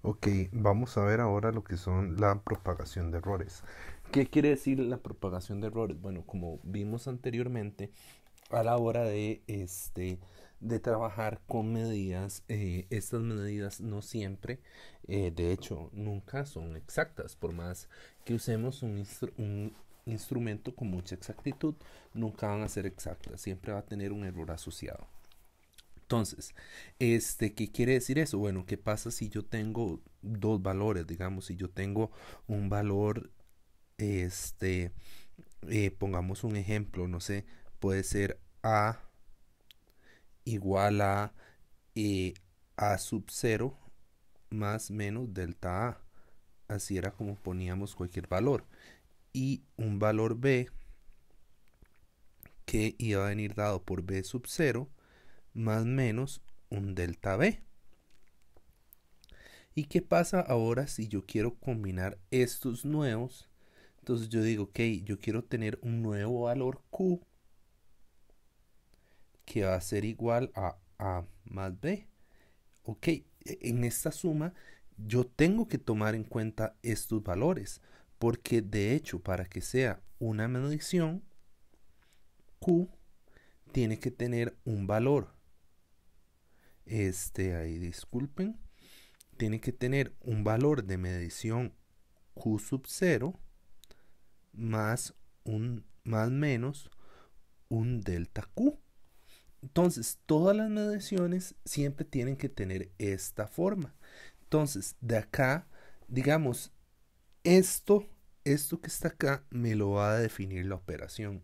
Ok, vamos a ver ahora lo que son la propagación de errores. ¿Qué quiere decir la propagación de errores? Bueno, como vimos anteriormente, a la hora de trabajar con medidas, estas medidas no siempre, de hecho, nunca son exactas. Por más que usemos un instrumento con mucha exactitud, nunca van a ser exactas. Siempre va a tener un error asociado. Entonces, ¿qué quiere decir eso? Bueno, ¿qué pasa si yo tengo dos valores? Digamos, si yo tengo un valor, este, pongamos un ejemplo, no sé, puede ser A igual a A sub cero más menos delta A. Así era como poníamos cualquier valor. Y un valor B que iba a venir dado por B sub cero más menos un delta B. ¿Y qué pasa ahora si yo quiero combinar estos nuevos? Entonces yo digo, ok, yo quiero tener un nuevo valor Q que va a ser igual a A más B. Ok, en esta suma yo tengo que tomar en cuenta estos valores, porque de hecho para que sea una medición, Q tiene que tener un valor. Ahí disculpen, tiene que tener un valor de medición Q sub 0 más más menos un delta Q. Entonces, todas las mediciones siempre tienen que tener esta forma. Entonces, de acá, digamos, esto, esto que está acá me lo va a definir la operación.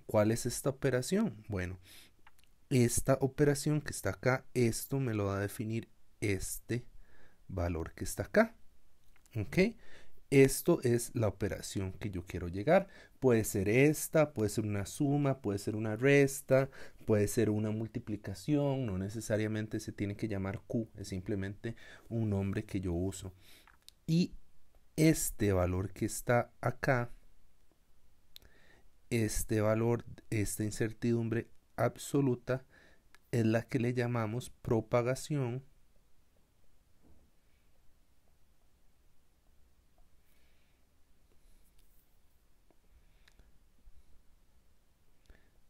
¿Cuál es esta operación? Bueno, esta operación que está acá, esto me lo va a definir este valor que está acá. ¿Ok? Esto es la operación que yo quiero llegar. Puede ser esta, puede ser una suma, puede ser una resta, puede ser una multiplicación. No necesariamente se tiene que llamar Q, es simplemente un nombre que yo uso. Y este valor que está acá, este valor, esta incertidumbre absoluta, es la que le llamamos propagación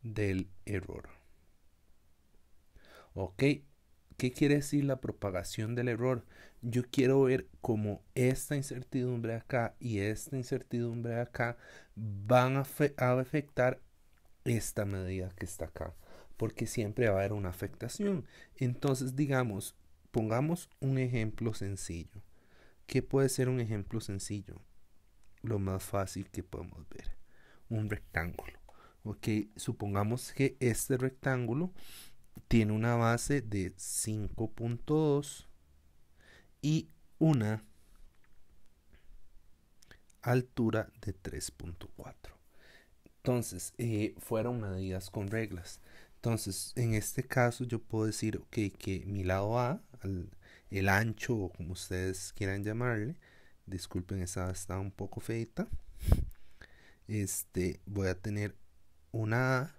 del error. ¿Ok? ¿Qué quiere decir la propagación del error? Yo quiero ver cómo esta incertidumbre acá y esta incertidumbre acá van a afectar esta medida que está acá, porque siempre va a haber una afectación. Entonces, digamos, pongamos un ejemplo sencillo. ¿Qué puede ser un ejemplo sencillo? Lo más fácil que podemos ver, un rectángulo. Ok, supongamos que este rectángulo tiene una base de 5.2 y una altura de 3.4. Entonces, fueron medidas con reglas. Entonces, en este caso yo puedo decir que mi lado A, el ancho o como ustedes quieran llamarle, disculpen, esa está un poco feita, voy a tener una A,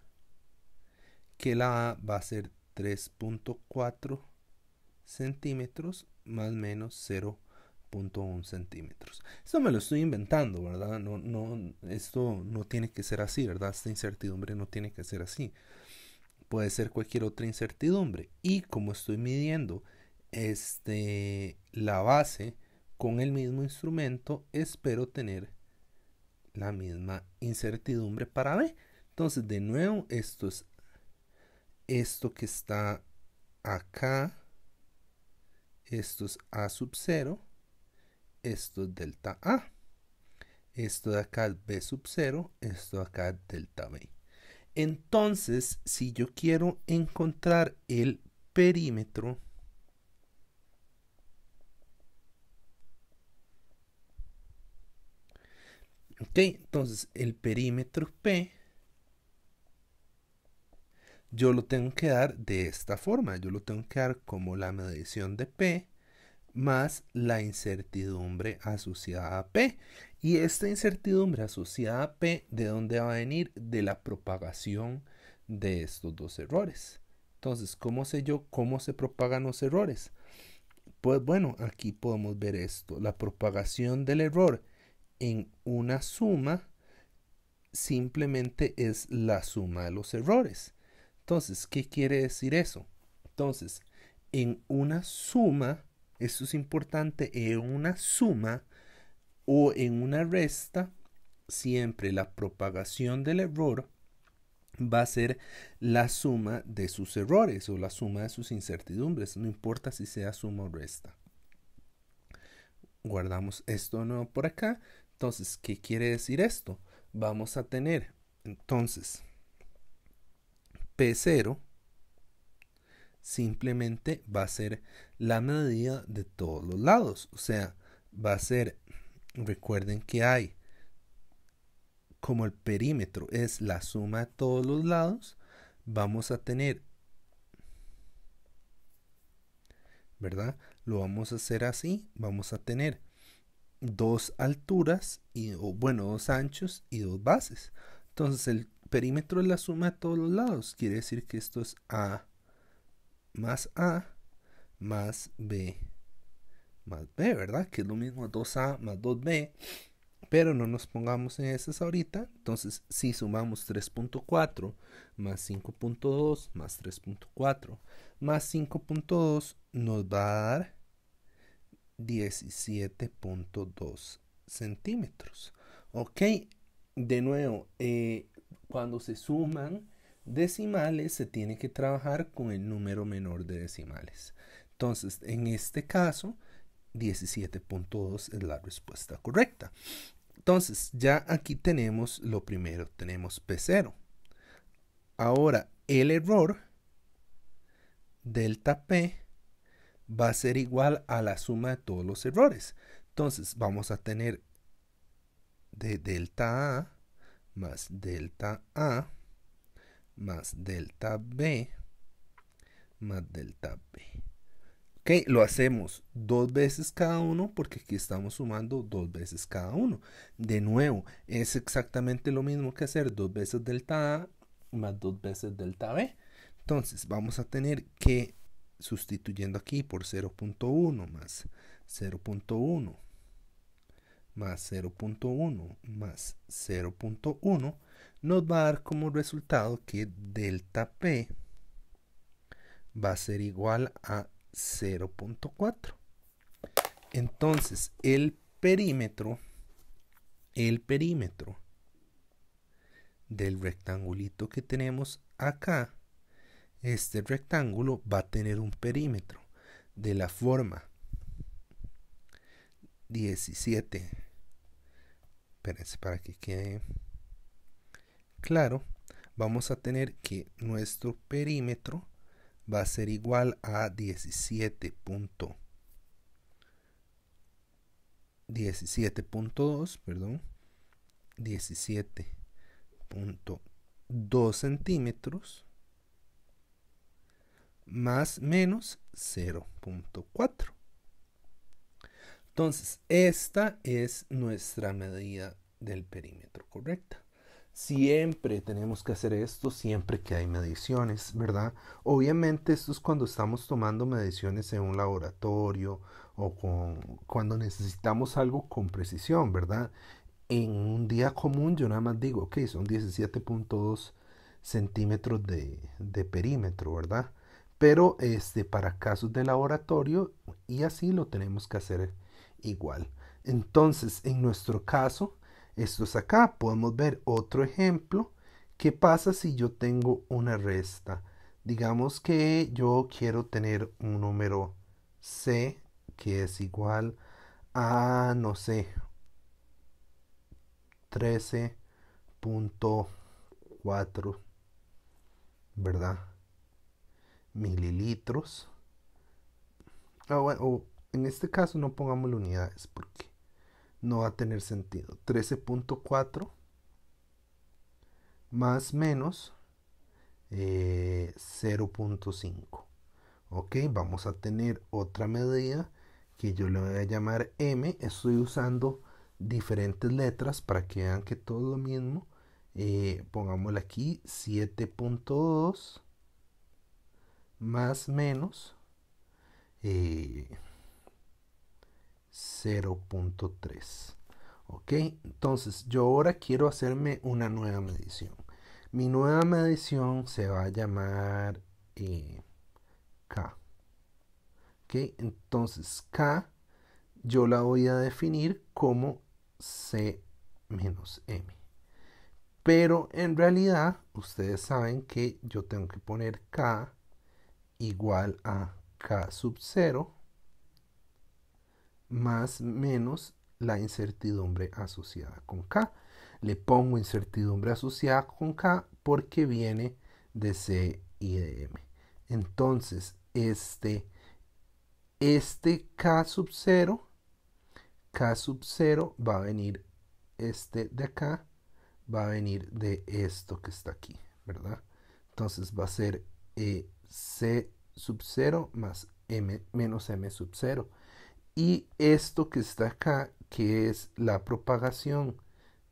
que la A va a ser 3.4 centímetros más menos 0.1 centímetros. Esto me lo estoy inventando, ¿verdad? Esto no tiene que ser así, ¿verdad? Esta incertidumbre no tiene que ser así. Puede ser cualquier otra incertidumbre. Y como estoy midiendo la base con el mismo instrumento, espero tener la misma incertidumbre para B. Entonces, de nuevo, esto es esto que está acá, esto es A sub 0, esto es delta A. Esto de acá es B sub 0, esto de acá es delta B. Entonces, si yo quiero encontrar el perímetro, ok, entonces el perímetro P, yo lo tengo que dar de esta forma. Yo lo tengo que dar como la medición de P más la incertidumbre asociada a P. Y esta incertidumbre asociada a P, ¿de dónde va a venir? De la propagación de estos dos errores. Entonces, ¿cómo sé yo cómo se propagan los errores? pues bueno, aquí podemos ver esto. La propagación del error en una suma simplemente es la suma de los errores. Entonces, ¿qué quiere decir eso? Entonces, en una suma, esto es importante, en una suma o en una resta, siempre la propagación del error va a ser la suma de sus errores o la suma de sus incertidumbres, no importa si sea suma o resta. Guardamos esto de nuevo por acá. Entonces, ¿qué quiere decir esto? Vamos a tener, entonces, P0 simplemente va a ser la medida de todos los lados. O sea, va a ser, recuerden que hay, como el perímetro es la suma de todos los lados, vamos a tener, ¿verdad? Lo vamos a hacer así, vamos a tener dos alturas, dos anchos y dos bases. Entonces el perímetro es la suma de todos los lados, quiere decir que esto es A más B más B, ¿verdad? Que es lo mismo 2A más 2B, pero no nos pongamos en esas ahorita. Entonces, si sumamos 3.4 más 5.2 más 3.4 más 5.2, nos va a dar 17.2 centímetros. Ok, de nuevo, cuando se suman decimales, se tiene que trabajar con el número menor de decimales. Entonces, en este caso, 17.2 es la respuesta correcta. Entonces, ya aquí tenemos lo primero, tenemos P0. Ahora, el error, delta P, va a ser igual a la suma de todos los errores. Entonces, vamos a tener de delta A más delta A más delta B más delta B. Ok, lo hacemos dos veces cada uno porque aquí estamos sumando dos veces cada uno. De nuevo, es exactamente lo mismo que hacer dos veces delta A más dos veces delta B. Entonces vamos a tener que, sustituyendo aquí por 0.1 más 0.1 más 0.1 más 0.1, nos va a dar como resultado que delta P va a ser igual a 0.4. Entonces, el perímetro del rectangulito que tenemos acá, este rectángulo va a tener un perímetro de la forma 17. Espérense para que quede claro. Vamos a tener que nuestro perímetro va a ser igual a 17.2, perdón, 17.2 centímetros más menos 0.4. Entonces, esta es nuestra medida del perímetro correcta. Siempre tenemos que hacer esto, siempre que hay mediciones, ¿verdad? Obviamente esto es cuando estamos tomando mediciones en un laboratorio o cuando necesitamos algo con precisión, ¿verdad? En un día común yo nada más digo, ok, son 17.2 centímetros de perímetro, ¿verdad? Pero para casos de laboratorio y así lo tenemos que hacer igual. Entonces, en nuestro caso, esto es acá. Podemos ver otro ejemplo. ¿Qué pasa si yo tengo una resta? Digamos que yo quiero tener un número C que es igual a, no sé, 13.4, ¿verdad? Mililitros. Bueno, en este caso no pongamos unidades porque no va a tener sentido. 13.4 más menos 0.5. Ok, vamos a tener otra medida que yo le voy a llamar M. Estoy usando diferentes letras para que vean que todo es lo mismo. Pongámosle aquí 7.2 más menos 0.3. Ok, entonces yo ahora quiero hacerme una nueva medición. Mi nueva medición se va a llamar K. Ok, entonces K yo la voy a definir como C menos M. Pero en realidad ustedes saben que yo tengo que poner K igual a K sub 0 más menos la incertidumbre asociada con K. Le pongo incertidumbre asociada con K porque viene de C y de M. Entonces, este K sub 0 va a venir, de acá, va a venir de esto que está aquí, ¿verdad? Entonces va a ser C sub 0 más M menos M sub 0. Y esto que está acá, que es la propagación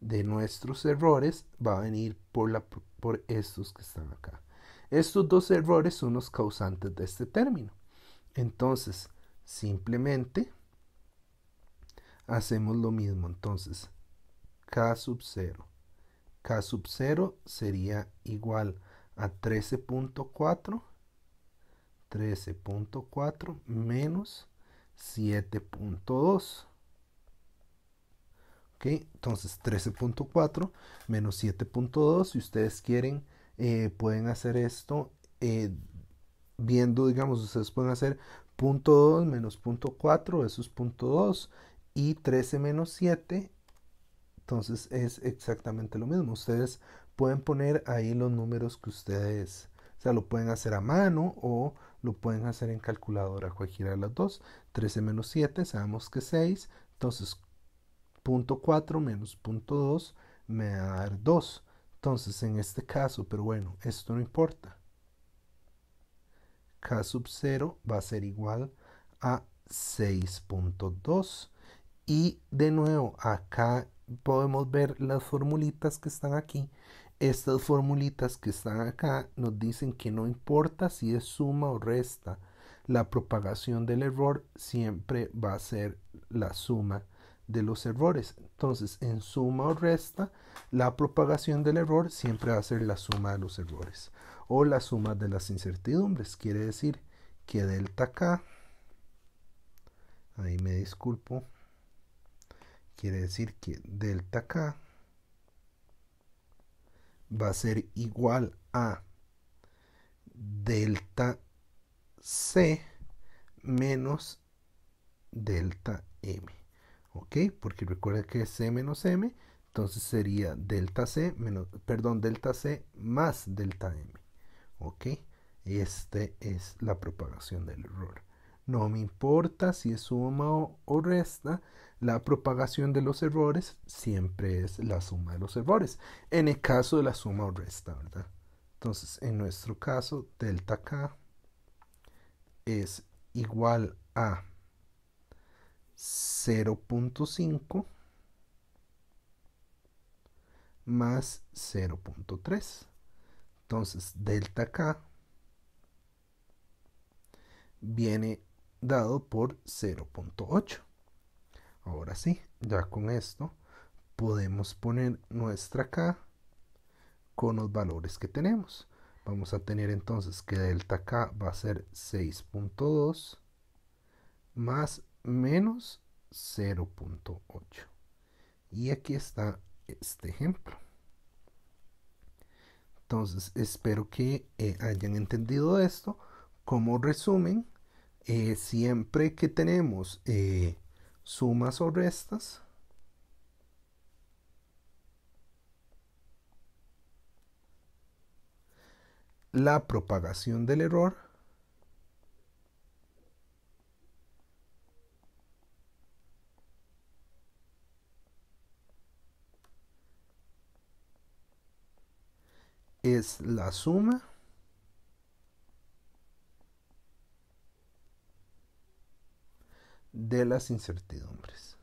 de nuestros errores, va a venir por estos que están acá. Estos dos errores son los causantes de este término. Entonces, simplemente hacemos lo mismo. Entonces, K sub 0. K sub 0 sería igual a 13.4 menos 7.2. ¿Ok? Entonces 13.4 menos 7.2. Si ustedes quieren, pueden hacer esto viendo, digamos, ustedes pueden hacer punto 2 menos punto 4, eso es punto 2. Y 13 menos 7, entonces es exactamente lo mismo. Ustedes pueden poner ahí los números que ustedes, o sea, lo pueden hacer a mano o lo pueden hacer en calculadora, cualquiera de las dos. 13 menos 7, sabemos que es 6. Entonces, punto 4 menos punto 2 me va a dar 2. Entonces, en este caso, pero bueno, esto no importa. K sub 0 va a ser igual a 6.2. Y de nuevo, acá podemos ver las formulitas que están aquí. Estas formulitas que están acá nos dicen que no importa si es suma o resta, la propagación del error siempre va a ser la suma de los errores. Entonces, en suma o resta, la propagación del error siempre va a ser la suma de los errores o la suma de las incertidumbres. Quiere decir que delta K, ahí me disculpo, quiere decir que delta K va a ser igual a delta C menos delta M. ¿Ok? Porque recuerda que es C menos M, entonces sería delta C menos, perdón, delta C más delta M. ¿Ok? Este es la propagación del error. No me importa si es suma o resta, la propagación de los errores siempre es la suma de los errores. En el caso de la suma o resta, ¿verdad? Entonces, en nuestro caso, delta K es igual a 0.5 más 0.3. Entonces, delta K viene dado por 0.8. Ahora sí, ya con esto podemos poner nuestra K con los valores que tenemos. Vamos a tener entonces que delta K va a ser 6.2 más menos 0.8. Y aquí está este ejemplo. Entonces espero que hayan entendido esto. Como resumen, siempre que tenemos sumas o restas, la propagación del error es la suma de las incertidumbres.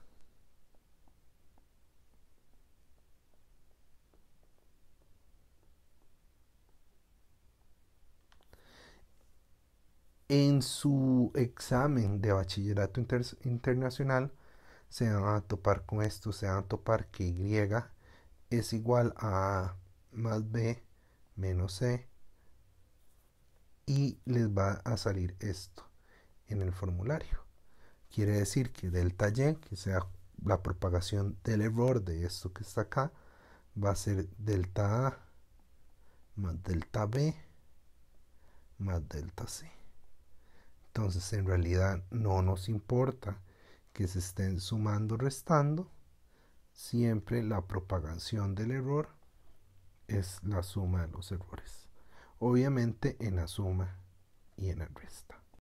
En su examen de bachillerato internacional se van a topar con esto, se van a topar que y es igual a A más B menos C y les va a salir esto en el formulario. Quiere decir que delta y, que sea la propagación del error de esto que está acá, va a ser delta A más delta B más delta C. Entonces en realidad no nos importa que se estén sumando o restando, siempre la propagación del error es la suma de los errores. Obviamente en la suma y en la resta.